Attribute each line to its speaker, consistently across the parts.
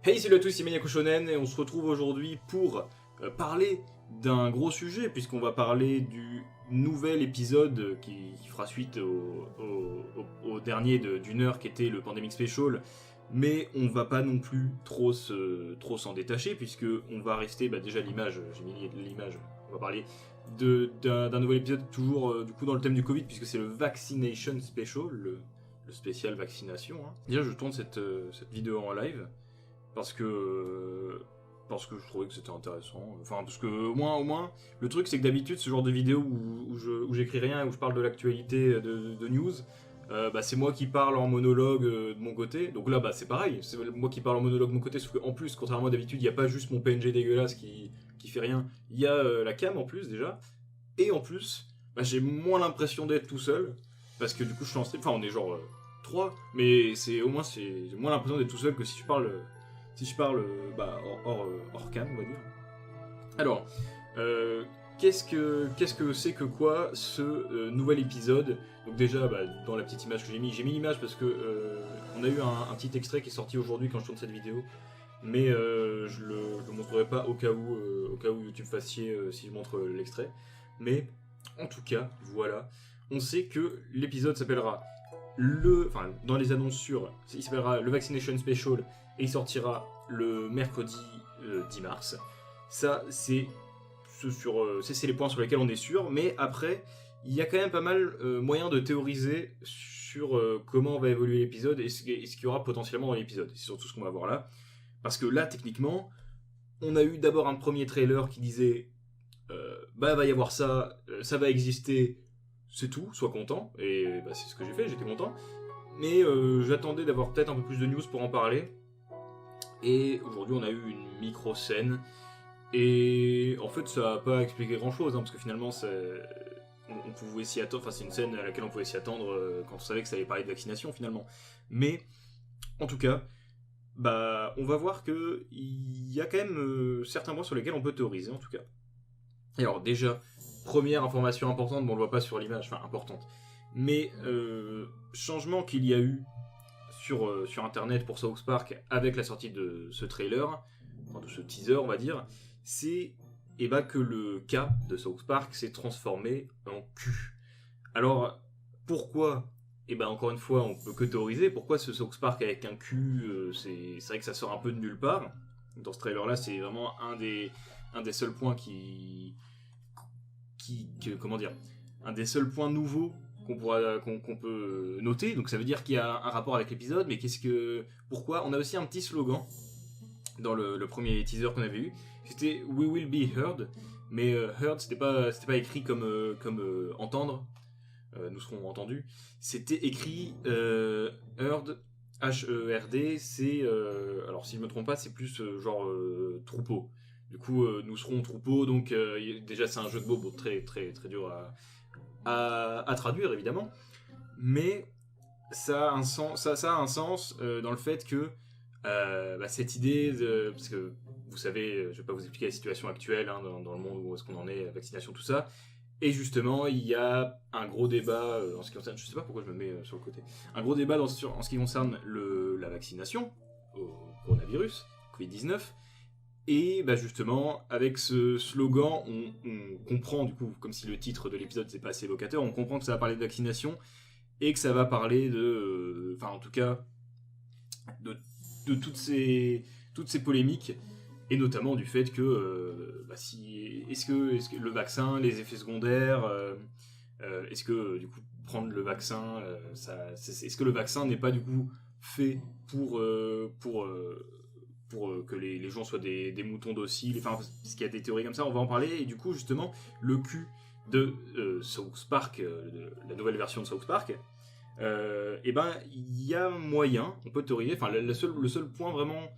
Speaker 1: Hey, salut à tous, c'est Maniaco Shonen et on se retrouve aujourd'hui pour parler d'un gros sujet puisqu'on va parler du nouvel épisode qui fera suite au dernier d'une heure qui était le Pandemic Special, mais on va pas non plus trop s'en détacher puisque on va rester déjà l'image, j'ai mis l'image, on va parler d'un nouvel épisode toujours du coup dans le thème du Covid puisque c'est le Vaccination Special, le spécial vaccination. Hein. Déjà je tourne cette vidéo en live. Parce que je trouvais que c'était intéressant. Enfin, parce que au moins, le truc c'est que d'habitude, ce genre de vidéo où j'écris rien et où je parle de l'actualité de news, c'est moi qui parle en monologue de mon côté. Donc là, c'est pareil, c'est moi qui parle en monologue de mon côté, sauf qu'en plus, contrairement à d'habitude, il n'y a pas juste mon PNG dégueulasse qui fait rien. Il y a la cam en plus déjà. Et en plus, j'ai moins l'impression d'être tout seul. Parce que du coup, je suis en stream. Enfin, on est genre 3, mais j'ai moins l'impression d'être tout seul que si je parle. Hors cam, on va dire. Alors, qu'est-ce que c'est que quoi ce nouvel épisode? Donc déjà, dans la petite image que j'ai mis l'image parce que on a eu un petit extrait qui est sorti aujourd'hui quand je tourne cette vidéo, mais je le montrerai pas au cas où YouTube fasse chier si je montre l'extrait. Mais en tout cas, voilà, on sait que l'épisode s'appellera dans les annonces il s'appellera le Vaccination Special et il sortira le mercredi 10 mars. Ça, c'est les points sur lesquels on est sûr, mais après, il y a quand même pas mal moyen de théoriser sur comment va évoluer l'épisode et ce qu'il y aura potentiellement dans l'épisode. C'est surtout ce qu'on va voir là. Parce que là, techniquement, on a eu d'abord un premier trailer qui disait va y avoir ça, ça va exister, c'est tout, sois content. Et c'est ce que j'ai fait, j'étais content. Mais j'attendais d'avoir peut-être un peu plus de news pour en parler. Et aujourd'hui, on a eu une micro-scène. Et en fait, ça n'a pas expliqué grand-chose, parce que finalement, on pouvait s'y attendre. Enfin, c'est une scène à laquelle on pouvait s'y attendre quand on savait que ça allait parler de vaccination, finalement. Mais, en tout cas, on va voir qu'il y a quand même certains points sur lesquels on peut théoriser, en tout cas. Et alors, déjà, première information importante, on ne le voit pas sur l'image, enfin, importante. Mais, changement qu'il y a eu sur internet pour South Park avec la sortie de ce trailer, enfin de ce teaser on va dire, c'est que le K de South Park s'est transformé en Q. Alors pourquoi? Encore une fois on peut que théoriser pourquoi ce South Park avec un Q, c'est vrai que ça sort un peu de nulle part. Dans ce trailer là c'est vraiment un des seuls points comment dire, un des seuls points nouveaux qu'on peut noter, donc ça veut dire qu'il y a un rapport avec l'épisode, mais pourquoi? On a aussi un petit slogan dans le premier teaser qu'on avait eu, c'était We will be heard, mais heard c'était pas écrit comme entendre, nous serons entendus, c'était écrit heard, H-E-R-D, c'est alors si je me trompe pas c'est plus troupeau. Du coup nous serons troupeau, donc déjà c'est un jeu de mots très très très dur à traduire évidemment, mais ça a un sens, ça a un sens dans le fait que cette idée parce que vous savez, je vais pas vous expliquer la situation actuelle dans le monde, où est-ce qu'on en est, la vaccination, tout ça, et justement il y a un gros débat en ce qui concerne, je sais pas pourquoi je me mets sur le côté, un gros débat en ce qui concerne la vaccination au coronavirus, Covid-19. Et justement, avec ce slogan, on comprend, du coup, comme si le titre de l'épisode n'était pas assez évocateur, on comprend que ça va parler de vaccination et que ça va parler en tout cas, de toutes ces polémiques, et notamment du fait que, est-ce que le vaccin, les effets secondaires, est-ce que, du coup, prendre le vaccin, est-ce que le vaccin n'est pas, du coup, fait pour que les gens soient des moutons dociles, enfin, parce qu'il y a des théories comme ça, on va en parler, et du coup, justement, le cul de South Park, la nouvelle version de South Park, il y a moyen, on peut théoriser, enfin, le seul point vraiment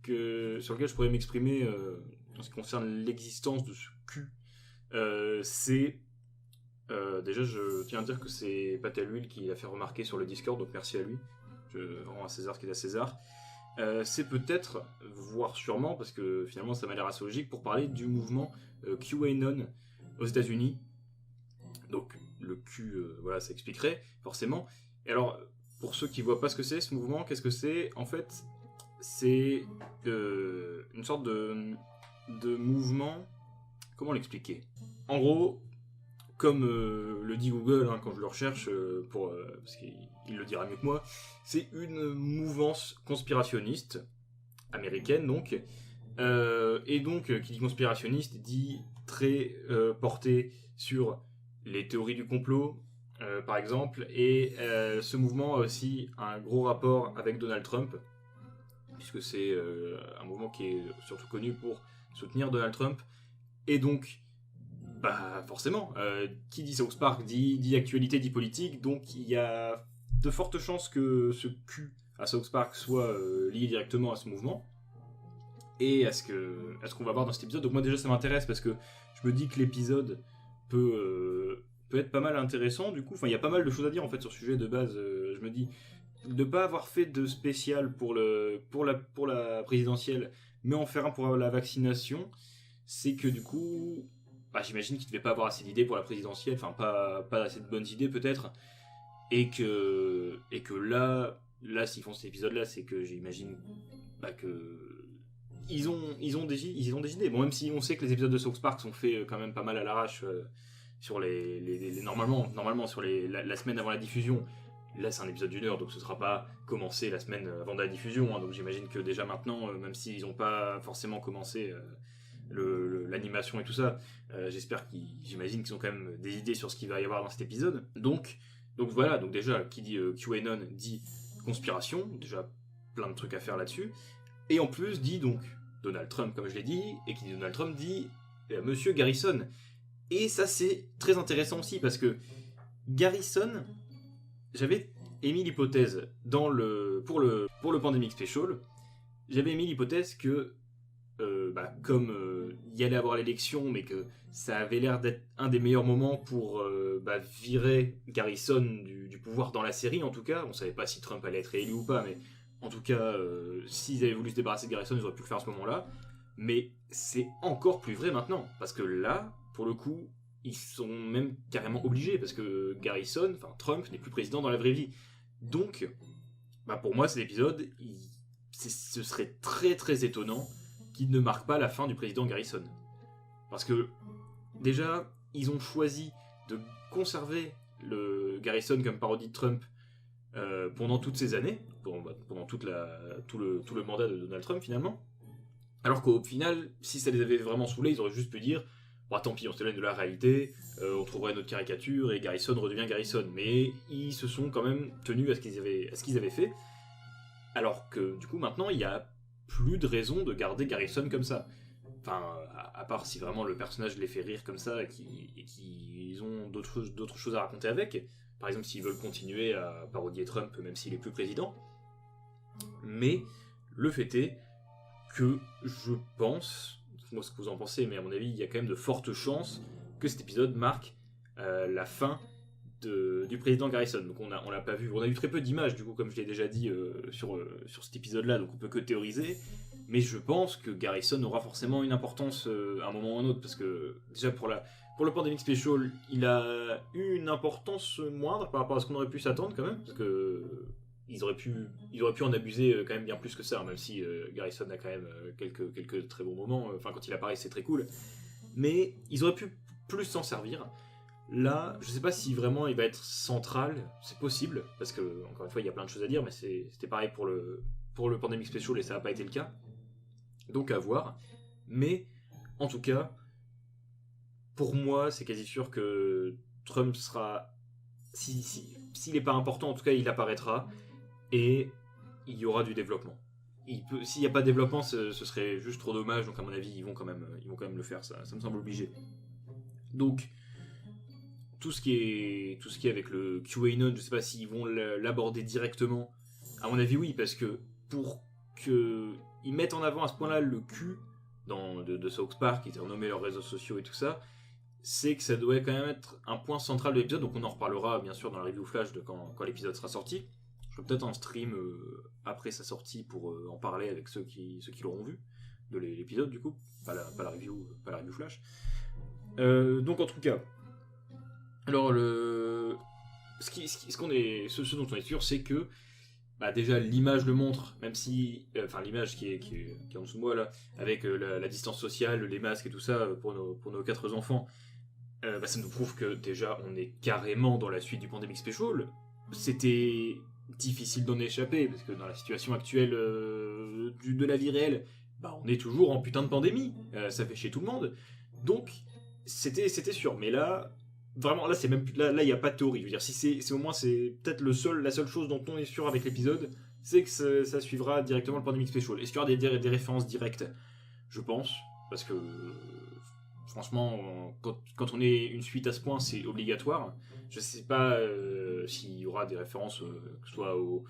Speaker 1: sur lequel je pourrais m'exprimer en ce qui concerne l'existence de ce cul, c'est... déjà, je tiens à dire que c'est Patel Will qui l'a fait remarquer sur le Discord, donc merci à lui. Je rends à César ce qui est à César. C'est peut-être, voire sûrement, parce que finalement ça m'a l'air assez logique, pour parler du mouvement QAnon aux États-Unis. Donc le Q, ça expliquerait forcément. Et alors, pour ceux qui voient pas ce que c'est ce mouvement, qu'est-ce que c'est? En fait, c'est une sorte de mouvement. Comment l'expliquer? En gros, comme le dit Google quand je le recherche, parce qu'il le dira mieux que moi, c'est une mouvance conspirationniste américaine donc, et donc qui dit conspirationniste dit très porté sur les théories du complot, par exemple, et ce mouvement a aussi un gros rapport avec Donald Trump, puisque c'est un mouvement qui est surtout connu pour soutenir Donald Trump, et donc bah forcément, qui dit South Park dit actualité, dit politique, donc il y a de fortes chances que ce Q à South Park soit lié directement à ce mouvement et à ce qu'on va voir dans cet épisode. Donc moi déjà ça m'intéresse parce que je me dis que l'épisode peut être pas mal intéressant. Du coup, il y a pas mal de choses à dire en fait sur ce sujet de base. Je me dis de pas avoir fait de spécial pour la présidentielle, mais en faire un pour la vaccination, c'est que du coup. Bah, j'imagine qu'il ne devait pas avoir assez d'idées pour la présidentielle, enfin pas assez de bonnes idées peut-être, et que là s'ils font cet épisode-là, c'est que j'imagine que ils ont des idées. Bon, même si on sait que les épisodes de South Park sont faits quand même pas mal à l'arrache sur normalement sur la semaine avant la diffusion. Là, c'est un épisode d'1 heure, donc ce sera pas commencé la semaine avant la diffusion. Donc j'imagine que déjà maintenant, même s'ils n'ont pas forcément commencé l'animation et tout ça, j'imagine qu'ils ont quand même des idées sur ce qu'il va y avoir dans cet épisode. Donc voilà, donc déjà, qui dit QAnon dit conspiration, déjà plein de trucs à faire là-dessus. Et en plus, dit donc Donald Trump, comme je l'ai dit, et qui dit Donald Trump dit Monsieur Garrison. Et ça, c'est très intéressant aussi, parce que Garrison, j'avais émis l'hypothèse pour le Pandemic Special, j'avais émis l'hypothèse que comme il y allait avoir l'élection, mais que ça avait l'air d'être un des meilleurs moments pour virer Garrison du pouvoir dans la série, en tout cas. On savait pas si Trump allait être élu ou pas, mais en tout cas, s'ils avaient voulu se débarrasser de Garrison, ils auraient pu le faire à ce moment-là. Mais c'est encore plus vrai maintenant, parce que là, pour le coup, ils sont même carrément obligés, parce que Garrison, enfin Trump, n'est plus président dans la vraie vie. Donc, pour moi, cet épisode, ce serait très très étonnant qu'il ne marque pas la fin du président Garrison. Parce que, déjà, ils ont choisi de conserver le Garrison comme parodie de Trump pendant toutes ces années, pendant tout le mandat de Donald Trump, finalement. Alors qu'au final, si ça les avait vraiment saoulés, ils auraient juste pu dire tant pis, on s'éloigne de la réalité, on trouverait notre caricature et Garrison redevient Garrison. Mais ils se sont quand même tenus à ce qu'ils avaient fait. Alors que, du coup, maintenant, il y a plus de raison de garder Garrison comme ça. Enfin, à part si vraiment le personnage les fait rire comme ça et qu'ils ont d'autres choses à raconter avec. Par exemple, s'ils veulent continuer à parodier Trump, même s'il est plus président. Mais le fait est que je pense, moi ce que vous en pensez, mais à mon avis, il y a quand même de fortes chances que cet épisode marque la fin du président Garrison. Donc on l'a pas vu, on a eu très peu d'images du coup, comme je l'ai déjà dit sur cet épisode-là, donc on peut que théoriser. Mais je pense que Garrison aura forcément une importance à un moment ou à un autre, parce que déjà pour le Pandemic Special, il a eu une importance moindre par rapport à ce qu'on aurait pu s'attendre quand même, parce que ils auraient pu en abuser quand même bien plus que ça, même si Garrison a quand même quelques très bons moments. Enfin, quand il apparaît, c'est très cool. Mais ils auraient pu plus s'en servir. Là, je sais pas si vraiment il va être central, c'est possible, parce que, encore une fois, il y a plein de choses à dire, mais c'était pareil pour le Pandemic Special et ça n'a pas été le cas. Donc à voir. Mais, en tout cas, pour moi, c'est quasi sûr que Trump sera... S'il n'est pas important, en tout cas, il apparaîtra, et il y aura du développement. S'il n'y a pas de développement, ce serait juste trop dommage, donc à mon avis, ils vont quand même le faire, ça me semble obligé. Donc, tout ce qui est avec le QAnon, je sais pas s'ils vont l'aborder directement. À mon avis, oui, parce que pour qu'ils mettent en avant à ce point-là le Q de South Park, ils ont nommé leurs réseaux sociaux et tout ça, c'est que ça doit quand même être un point central de l'épisode, donc on en reparlera bien sûr dans la review flash de quand l'épisode sera sorti. Je ferai peut-être un stream après sa sortie pour en parler avec ceux qui l'auront vu, de l'épisode du coup, pas la review flash. Donc en tout cas, alors ce dont on est sûr, c'est que bah déjà l'image le montre, même si, enfin l'image qui est en dessous de moi là, avec la distance sociale, les masques et tout ça pour nos 4 enfants, bah, ça nous prouve que déjà on est carrément dans la suite du Pandemic Special. C'était difficile d'en échapper, parce que dans la situation actuelle de la vie réelle, bah on est toujours en putain de pandémie, ça fait chier tout le monde. Donc c'était sûr, mais là, vraiment là c'est même là il y a pas de théorie. Je veux dire, si c'est au moins c'est peut-être la seule chose dont on est sûr avec l'épisode, c'est que ça suivra directement le Pandemic Special. Est-ce qu'il y aura des références directes? Je pense, parce que franchement, quand on est une suite à ce point, c'est obligatoire. Je sais pas s'il y aura des références, que ce soit au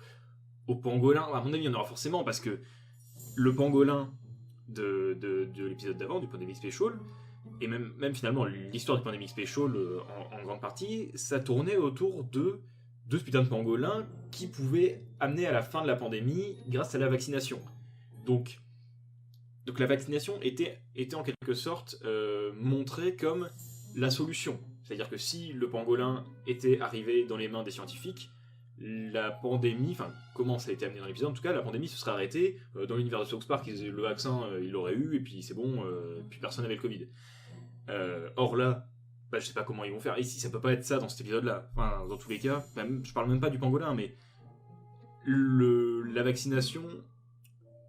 Speaker 1: pangolin. À mon avis, il y en aura forcément, parce que le pangolin de l'épisode d'avant, du Pandemic Special, et même finalement l'histoire du Pandemic Special en grande partie, ça tournait autour de ce putain de pangolin qui pouvait amener à la fin de la pandémie grâce à la vaccination. Donc la vaccination était en quelque sorte montrée comme la solution. C'est-à-dire que si le pangolin était arrivé dans les mains des scientifiques, la pandémie, enfin comment ça a été amené dans l'épisode, en tout cas la pandémie se serait arrêtée. Dans l'univers de South Park, le vaccin il l'aurait eu et puis c'est bon, puis personne n'avait le Covid. Or là, bah, je sais pas comment ils vont faire. Ici, ça peut pas être ça dans cet épisode-là. Enfin, dans tous les cas, je parle même pas du pangolin, mais la vaccination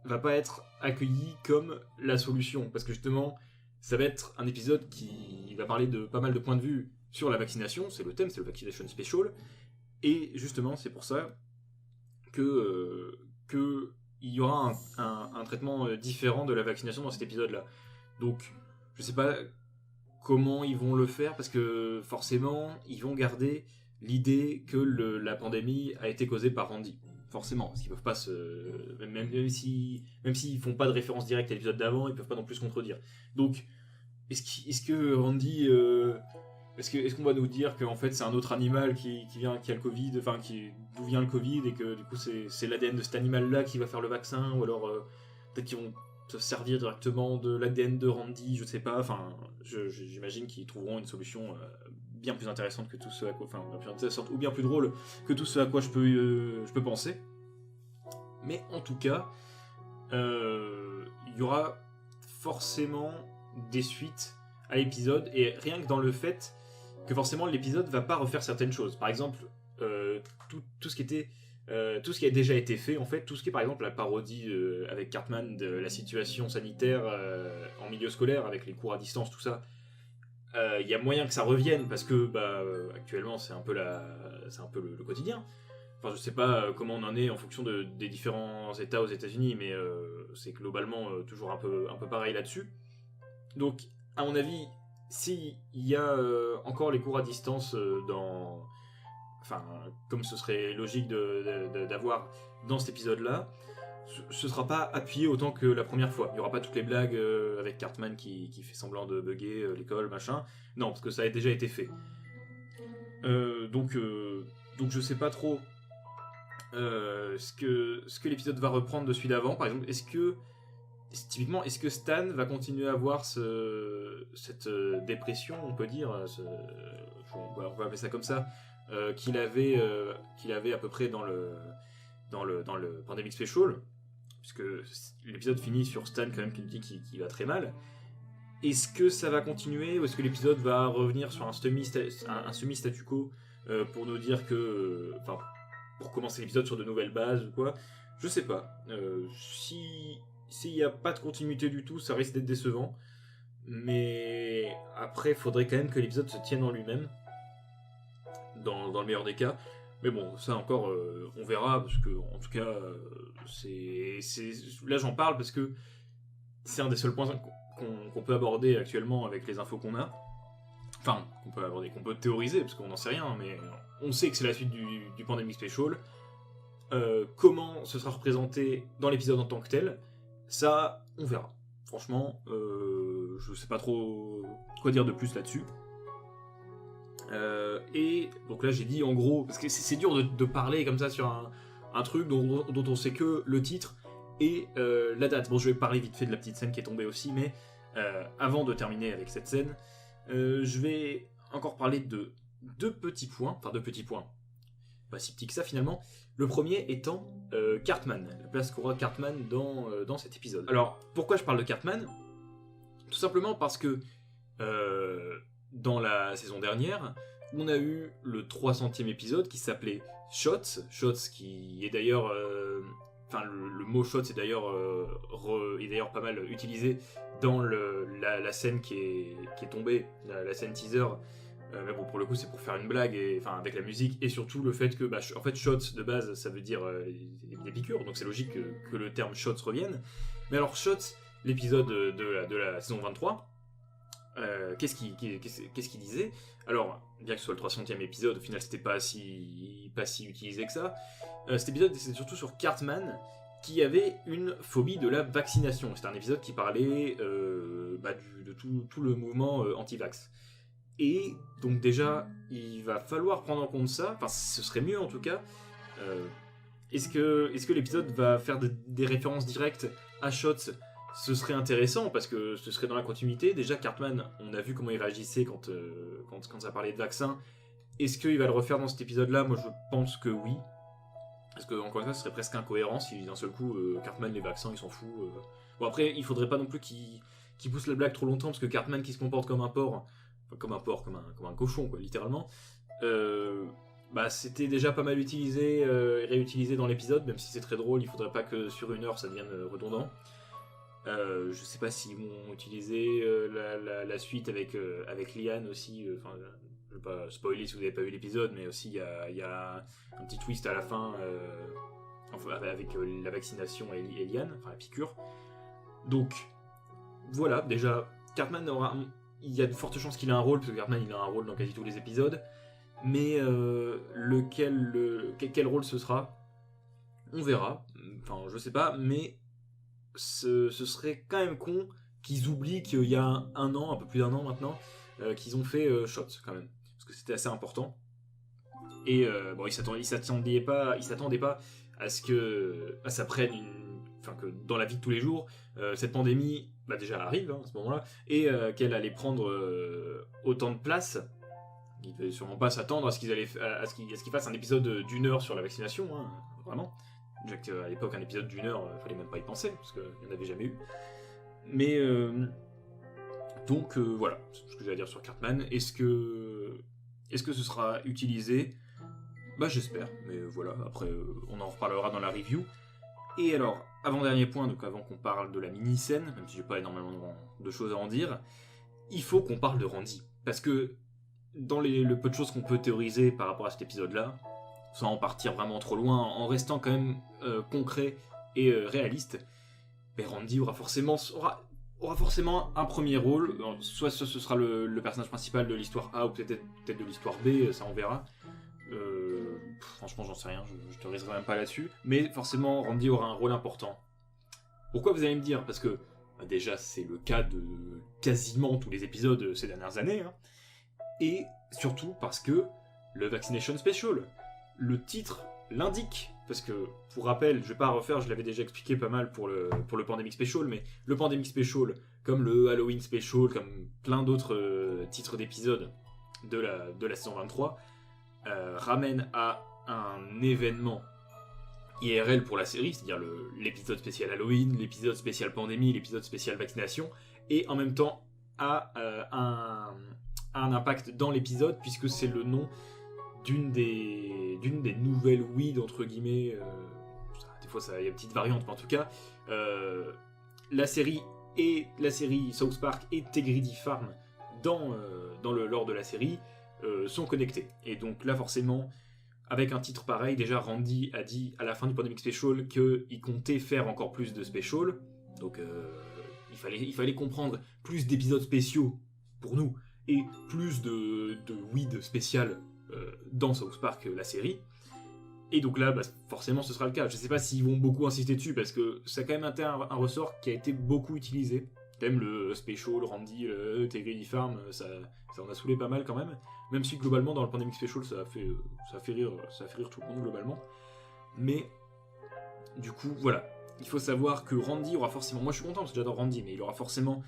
Speaker 1: va pas être accueillie comme la solution, parce que justement, ça va être un épisode qui va parler de pas mal de points de vue sur la vaccination. C'est le thème, c'est le Vaccination Special, et justement, c'est pour ça que il y aura un traitement différent de la vaccination dans cet épisode-là. Donc, je sais pas comment ils vont le faire, parce que forcément, ils vont garder l'idée que la pandémie a été causée par Randy. Forcément, parce qu'ils peuvent pas même s'ils font pas de référence directe à l'épisode d'avant, ils peuvent pas non plus se contredire. Donc, est-ce que Randy... Est-ce qu'on va nous dire qu'en fait c'est un autre animal qui a le Covid, enfin d'où vient le Covid, et que du coup c'est l'ADN de cet animal-là qui va faire le vaccin, ou alors peut-être qu'ils vont se servir directement de l'ADN de Randy, je sais pas, enfin j'imagine qu'ils trouveront une solution bien plus intéressante que tout ce à quoi, enfin bien plus intéressante ou bien plus drôle que tout ce à quoi je peux penser. Mais en tout cas, il y aura forcément des suites à l'épisode, et rien que dans le fait que forcément l'épisode va pas refaire certaines choses. Par exemple, tout ce qui a déjà été fait, en fait, tout ce qui est par exemple la parodie avec Cartman de la situation sanitaire en milieu scolaire, avec les cours à distance, tout ça, il y a moyen que ça revienne, parce que actuellement c'est un peu le quotidien. Enfin, je sais pas comment on en est en fonction des différents États aux États-Unis, mais c'est globalement toujours un peu pareil là-dessus. Donc, à mon avis, s'il y a encore les cours à distance enfin, comme ce serait logique d'avoir dans cet épisode-là, ce sera pas appuyé autant que la première fois. Il y aura pas toutes les blagues avec Cartman qui fait semblant de bugger l'école, machin. Non, parce que ça a déjà été fait. Donc je sais pas trop ce que l'épisode va reprendre de celui d'avant. Par exemple, typiquement, est-ce que Stan va continuer à avoir cette dépression, on peut dire, on va appeler ça comme ça, qu'il avait à peu près dans le Pandemic Special, puisque l'épisode finit sur Stan quand même qui dit qu'il va très mal. Est-ce que ça va continuer, ou est-ce que l'épisode va revenir sur un semi-statu quo pour nous dire que... Enfin, pour commencer l'épisode sur de nouvelles bases ou quoi? Je sais pas. S'il n'y a pas de continuité du tout, ça risque d'être décevant. Mais après, il faudrait quand même que l'épisode se tienne en lui-même, dans le meilleur des cas. Mais bon, ça encore, on verra, parce que en tout cas, là j'en parle parce que c'est un des seuls points qu'on peut aborder actuellement avec les infos qu'on a. Enfin, qu'on peut théoriser, parce qu'on n'en sait rien, mais on sait que c'est la suite du Pandemic Special. Comment ce sera représenté dans l'épisode en tant que tel, ça, on verra. Franchement, je sais pas trop quoi dire de plus là-dessus. Et donc là, j'ai dit en gros, parce que c'est dur de parler comme ça sur un truc dont on sait que le titre et la date. Bon, je vais parler vite fait de la petite scène qui est tombée aussi, mais avant de terminer avec cette scène, je vais encore parler de deux petits points. pas si petits que ça finalement. Le premier étant Cartman, la place qu'aura Cartman dans cet épisode. Alors, pourquoi je parle de Cartman ? Tout simplement parce que dans la saison dernière, on a eu le 300e épisode qui s'appelait Shots. Shots qui est d'ailleurs... Enfin, le mot Shots est d'ailleurs pas mal utilisé dans la scène qui est tombée, la scène teaser. Mais bon, pour le coup, c'est pour faire une blague, avec la musique, et surtout le fait que, en fait, shots de base, ça veut dire des piqûres, donc c'est logique que le terme shots revienne. Mais alors, shots, l'épisode de la saison 23, qu'est-ce qu'il disait ? Alors, bien que ce soit le 300e épisode, au final, c'était pas si utilisé que ça. Cet épisode, c'était surtout sur Cartman, qui avait une phobie de la vaccination. C'était un épisode qui parlait de tout le mouvement anti-vax. Et donc déjà, il va falloir prendre en compte ça, enfin ce serait mieux en tout cas. Est-ce que l'épisode va faire des références directes à Shots ? Ce serait intéressant parce que ce serait dans la continuité. Déjà Cartman, on a vu comment il réagissait quand ça parlait de vaccin. Est-ce qu'il va le refaire dans cet épisode-là ? Moi je pense que oui. Parce que encore une fois, ce serait presque incohérent si d'un seul coup, Cartman, les vaccins, il s'en fout. Bon après, il faudrait pas non plus qu'il pousse la blague trop longtemps parce que Cartman qui se comporte comme un porc... comme un cochon, quoi, littéralement. C'était déjà pas mal utilisé et réutilisé dans l'épisode, même si c'est très drôle, il faudrait pas que sur 1 heure ça devienne redondant. Je sais pas s'ils vont utiliser la suite avec Liane aussi. Je vais pas spoiler si vous n'avez pas vu l'épisode, mais aussi il y a un petit twist à la fin avec la vaccination et Liane, enfin la piqûre. Donc voilà, déjà Cartman il y a de fortes chances qu'il ait un rôle, parce que Cartman il a un rôle dans quasi tous les épisodes, mais quel rôle ce sera, on verra, enfin je sais pas, mais ce serait quand même con qu'ils oublient qu'il y a un peu plus d'un an maintenant, qu'ils ont fait Shots quand même, parce que c'était assez important, et ils s'attendaient pas à ce que ça prenne que dans la vie de tous les jours, cette pandémie déjà arrive à ce moment-là, et qu'elle allait prendre autant de place. Ils ne devaient sûrement pas s'attendre à ce qu'ils fassent un épisode d'1 heure sur la vaccination, vraiment. Déjà qu'à l'époque, un épisode d'1 heure, fallait même pas y penser, parce qu'il n'y en avait jamais eu. Mais donc voilà, c'est ce que j'ai à dire sur Cartman. Est-ce que ce sera utilisé ? J'espère, mais voilà, après on en reparlera dans la review. Et alors, avant-dernier point, donc avant qu'on parle de la mini-scène, même si j'ai pas énormément de choses à en dire, il faut qu'on parle de Randy. Parce que dans le peu de choses qu'on peut théoriser par rapport à cet épisode-là, sans en partir vraiment trop loin, en restant quand même concret et réaliste, Randy aura forcément un premier rôle, soit ce sera le personnage principal de l'histoire A, ou peut-être de l'histoire B, ça on verra. Franchement j'en sais rien, je te risquerai même pas là-dessus, mais forcément Randy aura un rôle important. Pourquoi, vous allez me dire ? Parce que déjà c'est le cas de quasiment tous les épisodes ces dernières années, et surtout parce que le Vaccination Special, le titre l'indique, parce que pour rappel, je vais pas refaire, je l'avais déjà expliqué pas mal pour le Pandemic Special, mais le Pandemic Special, comme le Halloween Special, comme plein d'autres titres d'épisodes de la saison 23, ramène à un événement IRL pour la série, c'est-à-dire l'épisode spécial Halloween, l'épisode spécial pandémie, l'épisode spécial vaccination, et en même temps a un impact dans l'épisode, puisque c'est le nom d'une des nouvelles weed, entre guillemets, des fois il y a une petite variante, mais en tout cas, la série South Park et Tegrity Farm dans le lore de la série sont connectés. Et donc là, forcément, avec un titre pareil, déjà Randy a dit à la fin du Pandemic Special qu'il comptait faire encore plus de special. Donc il fallait comprendre plus d'épisodes spéciaux pour nous et plus de weed spécial dans South Park, la série. Et donc là, forcément, ce sera le cas. Je sais pas s'ils vont beaucoup insister dessus parce que ça a quand même été un ressort qui a été beaucoup utilisé. Même le Special, Randy, le Tegrity Farm, ça en a saoulé pas mal quand même. Même si globalement dans le Pandemic Special ça a fait rire tout le monde globalement. Mais du coup voilà, il faut savoir que Randy aura forcément, moi je suis content parce que j'adore Randy, mais il aura forcément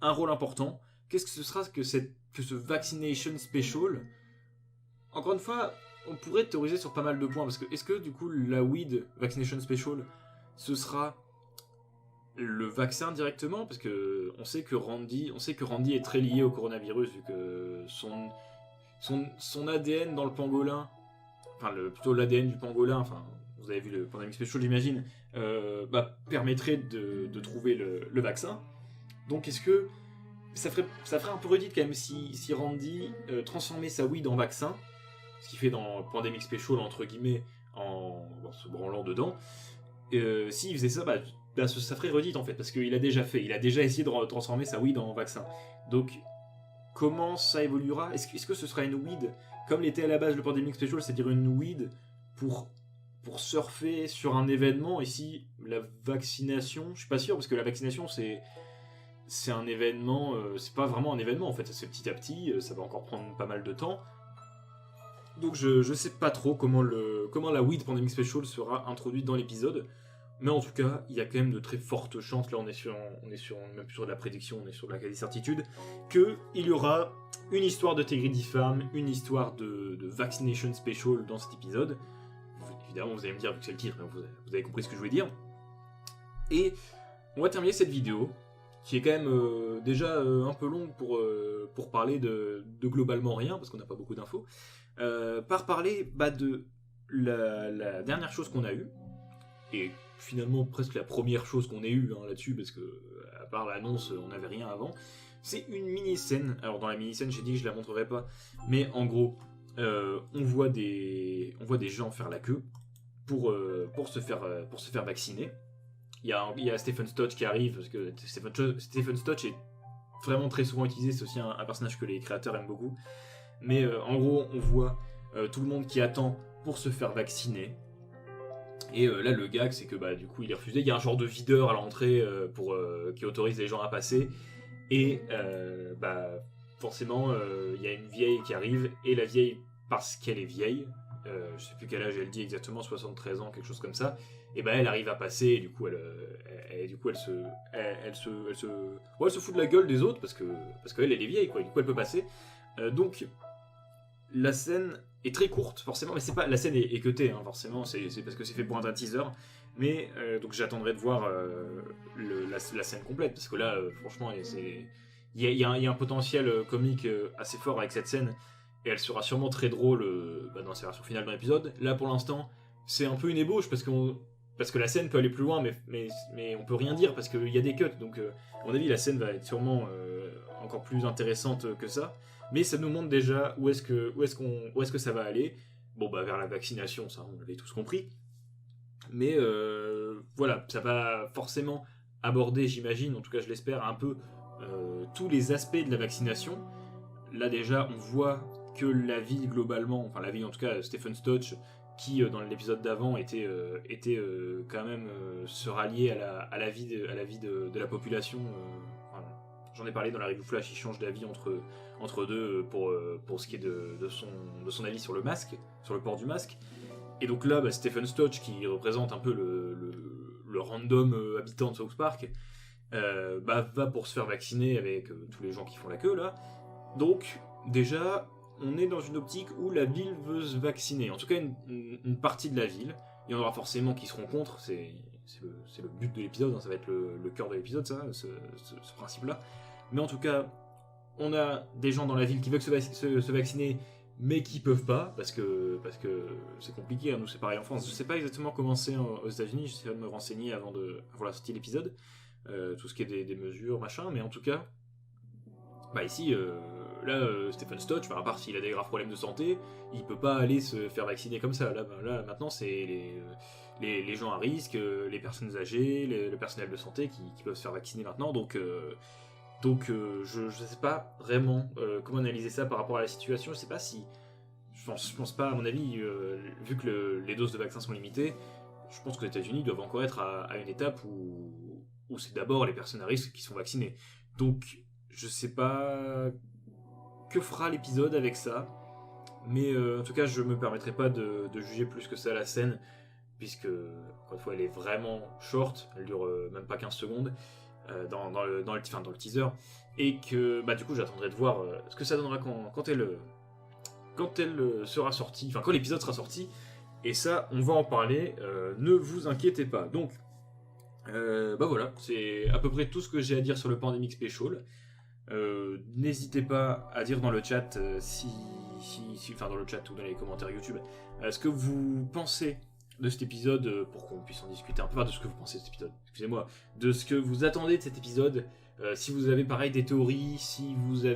Speaker 1: un rôle important. Qu'est-ce que ce sera que ce Vaccination Special ? Encore une fois, on pourrait théoriser sur pas mal de points, parce que est-ce que du coup la WID Vaccination Special, ce sera le vaccin directement, parce que on sait que Randy est très lié au coronavirus, vu que son ADN dans le pangolin, enfin plutôt l'ADN du pangolin, enfin vous avez vu le Pandemic Special j'imagine, permettrait de trouver le vaccin. Donc est-ce que ça ferait un peu redite quand même si Randy transformait sa weed en vaccin, ce qu'il fait dans Pandemic Special entre guillemets en se branlant dedans. S'il faisait ça, ça ferait redite en fait, parce qu'il a déjà essayé de transformer sa weed en vaccin. Donc comment ça évoluera? Est-ce que ce sera une weed comme l'était à la base le Pandemic Special, c'est-à-dire une weed pour surfer sur un événement? Ici, la vaccination, je suis pas sûr, parce que la vaccination c'est un événement, c'est pas vraiment un événement en fait, c'est petit à petit, ça va encore prendre pas mal de temps. Donc je sais pas trop comment la weed Pandemic Special sera introduite dans l'épisode, mais en tout cas, il y a quand même de très fortes chances, là on est sur même plus sur de la prédiction, on est sur de la quasi-certitude, qu'il y aura une histoire de Tegridy Farm, une histoire de Vaccination Special dans cet épisode. Évidemment, vous allez me dire, vu que c'est le titre, vous avez compris ce que je voulais dire. Et on va terminer cette vidéo, qui est quand même déjà un peu longue pour parler de globalement rien, parce qu'on n'a pas beaucoup d'infos, par parler de la dernière chose qu'on a eue, et finalement presque la première chose qu'on ait eue là-dessus, parce que à part l'annonce, on n'avait rien avant. C'est une mini-scène. Alors dans la mini-scène, j'ai dit que je la montrerai pas, mais en gros, on voit des gens faire la queue pour se faire vacciner. Il y a Stephen Stotch qui arrive, parce que Stephen Stotch est vraiment très souvent utilisé, c'est aussi un personnage que les créateurs aiment beaucoup. Mais en gros, on voit tout le monde qui attend pour se faire vacciner. Et là, le gag, c'est que du coup, il est refusé. Il y a un genre de videur à l'entrée qui autorise les gens à passer. Et forcément, il y a une vieille qui arrive. Et la vieille, parce qu'elle est vieille, je sais plus quel âge elle dit exactement, 73 ans, quelque chose comme ça. Et elle arrive à passer. Et du coup, elle se fout de la gueule des autres parce qu'elle est vieille, quoi. Et du coup, elle peut passer. Donc, la scène est très courte, forcément, mais c'est pas, la scène est cutée, forcément, c'est parce que c'est fait pour un teaser, mais donc j'attendrai de voir la scène complète, parce que là, franchement, il y a un potentiel comique assez fort avec cette scène, et elle sera sûrement très drôle dans sa version finale de l'épisode. Là, pour l'instant, c'est un peu une ébauche, parce que la scène peut aller plus loin, mais on peut rien dire, parce qu'il y a des cuts, donc à mon avis, la scène va être sûrement encore plus intéressante que ça. Mais ça nous montre déjà où est-ce que ça va aller. Bon, vers la vaccination, ça, on l'avait tous compris. Mais voilà, ça va forcément aborder, j'imagine, en tout cas je l'espère, un peu tous les aspects de la vaccination. Là déjà, on voit que la ville globalement, enfin la ville en tout cas, Stephen Stotch, qui dans l'épisode d'avant était quand même se rallier à la vie de la population. J'en ai parlé dans la review flash, il change d'avis entre deux pour ce qui est de son avis sur le masque, sur le port du masque. Et donc là, Stephen Stotch, qui représente un peu le random habitant de South Park, va pour se faire vacciner avec tous les gens qui font la queue là. Donc déjà, on est dans une optique où la ville veut se vacciner. En tout cas, une partie de la ville. Il y en aura forcément qui seront contre, c'est le but de l'épisode, ça va être le cœur de l'épisode, ça, ce principe-là. Mais en tout cas, on a des gens dans la ville qui veulent se vacciner, mais qui peuvent pas, parce que c'est compliqué, nous c'est pareil en France. Je sais pas exactement comment c'est aux États-Unis, j'essaie de me renseigner avant la sortie de l'épisode, tout ce qui est des mesures, machin, mais en tout cas, ici, Stephen Stotch, à part s'il a des graves problèmes de santé, il peut pas aller se faire vacciner comme ça. Là maintenant, c'est les gens à risque, les personnes âgées, le personnel de santé qui peuvent se faire vacciner maintenant, donc je sais pas vraiment comment analyser ça par rapport à la situation. Je sais pas si... Je pense pas, à mon avis, vu que les doses de vaccins sont limitées, je pense que les États-Unis doivent encore être à une étape où c'est d'abord les personnes à risque qui sont vaccinées. Donc, je sais pas que fera l'épisode avec ça, mais en tout cas, je me permettrai pas de juger plus que ça la scène, puisque, encore une fois, elle est vraiment short, elle dure même pas 15 secondes. Dans le teaser, et que du coup j'attendrai de voir ce que ça donnera quand quand elle sera sortie, enfin quand l'épisode sera sorti, et ça, on va en parler, ne vous inquiétez pas. Donc, bah voilà, c'est à peu près tout ce que j'ai à dire sur le Pandemic Special. N'hésitez pas à dire dans le chat, enfin dans le chat ou dans les commentaires YouTube, ce que vous pensez de cet épisode, pour qu'on puisse en discuter un peu, de ce que vous pensez de cet épisode, excusez-moi, de ce que vous attendez de cet épisode, si vous avez pareil des théories, si vous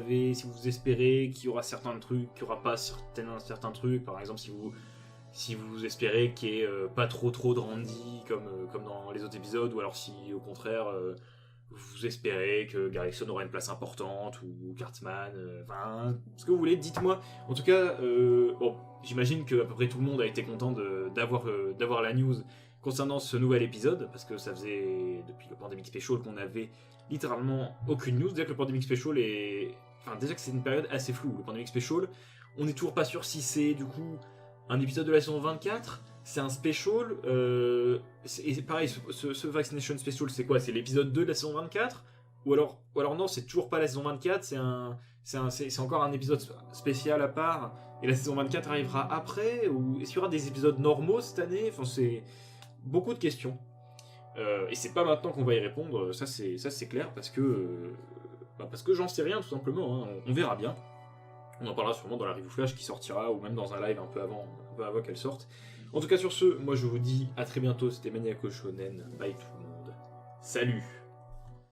Speaker 1: espérez qu'il y aura certains trucs, qu'il n'y aura pas certains trucs, par exemple si vous espérez qu'il n'y ait pas trop de Randy comme dans les autres épisodes, ou alors si au contraire vous espérez que Garrison aura une place importante, ou Cartman, enfin ce que vous voulez, dites-moi. En tout cas, bon, j'imagine que à peu près tout le monde a été content d'avoir la news concernant ce nouvel épisode, parce que ça faisait depuis le Pandemic Special qu'on avait littéralement aucune news. Déjà que le Pandemic Special est... Enfin, déjà que c'est une période assez floue, le Pandemic Special, on n'est toujours pas sûr si c'est du coup un épisode de la saison 24, c'est un special, et pareil, ce Vaccination Special, c'est quoi? C'est l'épisode 2 de la saison 24? Ou alors non, c'est toujours pas la saison 24, c'est encore un épisode spécial à part, et la saison 24 arrivera après? Ou est-ce qu'il y aura des épisodes normaux cette année? Enfin, c'est beaucoup de questions. Et c'est pas maintenant qu'on va y répondre, ça c'est clair, parce que j'en sais rien tout simplement, hein. On verra bien. On en parlera sûrement dans la review flash qui sortira, ou même dans un live un peu avant qu'elle sorte. En tout cas sur ce, moi je vous dis à très bientôt, c'était Maniaco Shonen, bye tout le monde, salut.